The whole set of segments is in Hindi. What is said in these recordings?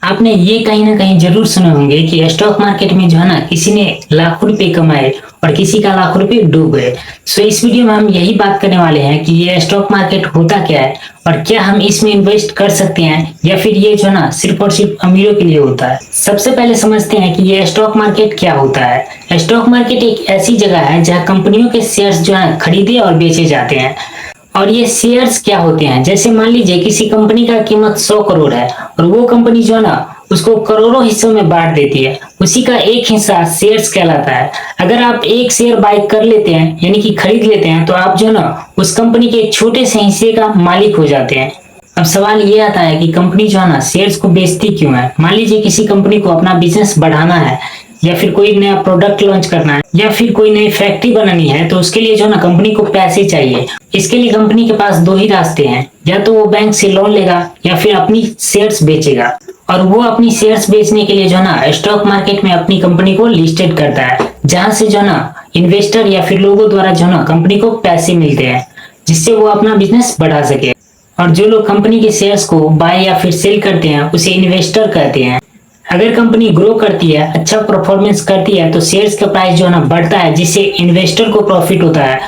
आपने ये कहीं ना कहीं जरूर सुने होंगे कि स्टॉक मार्केट में जो है ना किसी ने लाखों रुपए कमाए और किसी का लाखों रुपए डूब गए। सो इस वीडियो में हम यही बात करने वाले हैं कि ये स्टॉक मार्केट होता क्या है और क्या हम इसमें इन्वेस्ट कर सकते हैं या फिर ये जो है ना सिर्फ और सिर्फ अमीरों के लिए होता है। सबसे पहले समझते हैं कि ये स्टॉक मार्केट क्या होता है। स्टॉक मार्केट एक ऐसी जगह है जहाँ कंपनियों के शेयर्स जो है खरीदे और बेचे जाते हैं। और ये शेयर्स क्या होते हैं, जैसे मान लीजिए किसी कंपनी का कीमत 100 करोड़ है और वो कंपनी जो है ना उसको करोड़ों हिस्सों में बांट देती है, उसी का एक हिस्सा शेयर्स कहलाता है। अगर आप एक शेयर बाय कर लेते हैं यानी कि खरीद लेते हैं तो आप जो है ना उस कंपनी के एक छोटे से हिस्से का मालिक हो जाते हैं। अब सवाल ये आता है कि कंपनी जो है ना शेयर्स को बेचती क्यों है। मान लीजिए किसी कंपनी को अपना बिजनेस बढ़ाना है या फिर कोई नया प्रोडक्ट लॉन्च करना है या फिर कोई नई फैक्ट्री बनानी है, तो उसके लिए जो है ना कंपनी को पैसे चाहिए। इसके लिए कंपनी के पास दो ही रास्ते हैं, या तो वो बैंक से लोन लेगा या फिर अपनी शेयर्स बेचेगा। और वो अपनी शेयर्स बेचने के लिए जो है ना स्टॉक मार्केट में अपनी कंपनी को लिस्टेड करता है, जहां से जो है ना इन्वेस्टर या फिर लोगों द्वारा जो है ना कंपनी को पैसे मिलते हैं जिससे वो अपना बिजनेस बढ़ा सके। और जो लोग कंपनी के शेयर्स को बाय या फिर सेल करते हैं उसे इन्वेस्टर कहते हैं। अगर कंपनी ग्रो करती है, अच्छा परफॉर्मेंस करती है, तो शेयर्स का प्राइस जो है ना बढ़ता है जिससे इन्वेस्टर को प्रॉफिट होता है।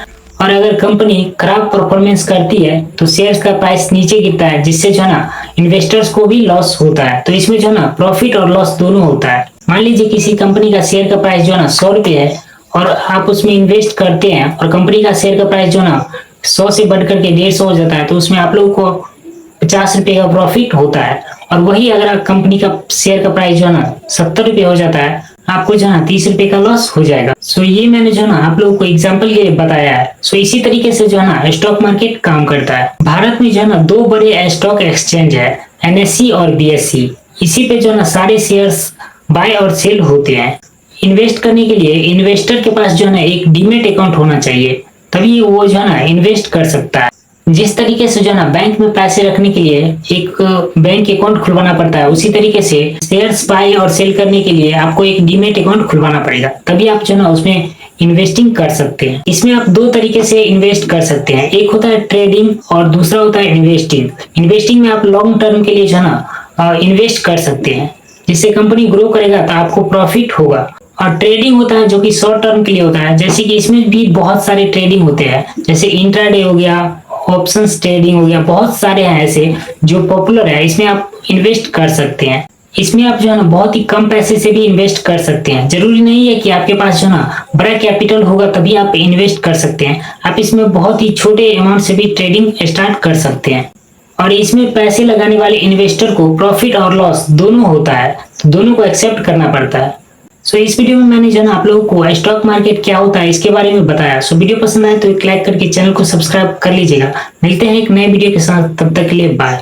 और अगर कंपनी खराब परफॉर्मेंस करती है तो शेयर्स का प्राइस नीचे गिरता है जिससे जो है ना इन्वेस्टर्स को भी लॉस होता है। तो इसमें जो है ना प्रॉफिट और लॉस दोनों होता है। मान लीजिए किसी कंपनी का शेयर का प्राइस जो है ना 100 रुपए है और आप उसमें इन्वेस्ट करते हैं और कंपनी का शेयर का प्राइस जो है ना 100 से बढ़कर के 150 हो जाता है, तो उसमें आप लोगों को 50 रुपए का प्रॉफिट होता है। और वही अगर आप कंपनी का शेयर का प्राइस जो है ना 70 रुपए हो जाता है, आपको जो है ना 30 रुपए का लॉस हो जाएगा। सो ये मैंने जो है ना आप लोगों को एग्जांपल के लिए बताया है। सो इसी तरीके से जो है ना स्टॉक मार्केट काम करता है। भारत में जो है ना दो बड़े स्टॉक एक्सचेंज है, NSE और BSE। इसी पे जो है ना सारे शेयर्स बाय और सेल होते हैं। इन्वेस्ट करने के लिए इन्वेस्टर के पास जो है ना एक डीमेट अकाउंट होना चाहिए, तभी वो जो है ना इन्वेस्ट कर सकता है। जिस तरीके से जो है ना बैंक में पैसे रखने के लिए एक बैंक अकाउंट खुलवाना पड़ता है, उसी तरीके से शेयर्स बाय और सेल करने के लिए आपको एक डीमेट अकाउंट खुलवाना पड़ेगा, तभी आप जो है ना उसमें इन्वेस्टिंग कर सकते हैं। इसमें आप दो तरीके से इन्वेस्ट कर सकते हैं, एक होता है ट्रेडिंग और दूसरा होता है इन्वेस्टिंग। इन्वेस्टिंग में आप लॉन्ग टर्म के लिए जो है ना इन्वेस्ट कर सकते हैं, जिससे कंपनी ग्रो करेगा तो आपको प्रॉफिट होगा। और ट्रेडिंग होता है जो कि शॉर्ट टर्म के लिए होता है, जैसे कि इसमें भी बहुत सारे ट्रेडिंग होते हैं, जैसे इंट्राडे हो गया, ऑप्शंस ट्रेडिंग हो गया, बहुत सारे हैं ऐसे जो पॉपुलर है। इसमें आप इन्वेस्ट कर सकते हैं। इसमें आप जो है ना बहुत ही कम पैसे से भी इन्वेस्ट कर सकते हैं। जरूरी नहीं है कि आपके पास जो है ना बड़ा कैपिटल होगा तभी आप इन्वेस्ट कर सकते हैं। आप इसमें बहुत ही छोटे अमाउंट से भी ट्रेडिंग स्टार्ट कर सकते हैं। और इसमें पैसे लगाने वाले इन्वेस्टर को प्रॉफिट और लॉस दोनों होता है, तो दोनों को एक्सेप्ट करना पड़ता है। सो इस वीडियो में मैंने जो है ना आप लोगों को स्टॉक मार्केट क्या होता है इसके बारे में बताया। सो वीडियो पसंद आए तो एक लाइक करके चैनल को सब्सक्राइब कर लीजिएगा। मिलते हैं एक नए वीडियो के साथ, तब तक के लिए बाय।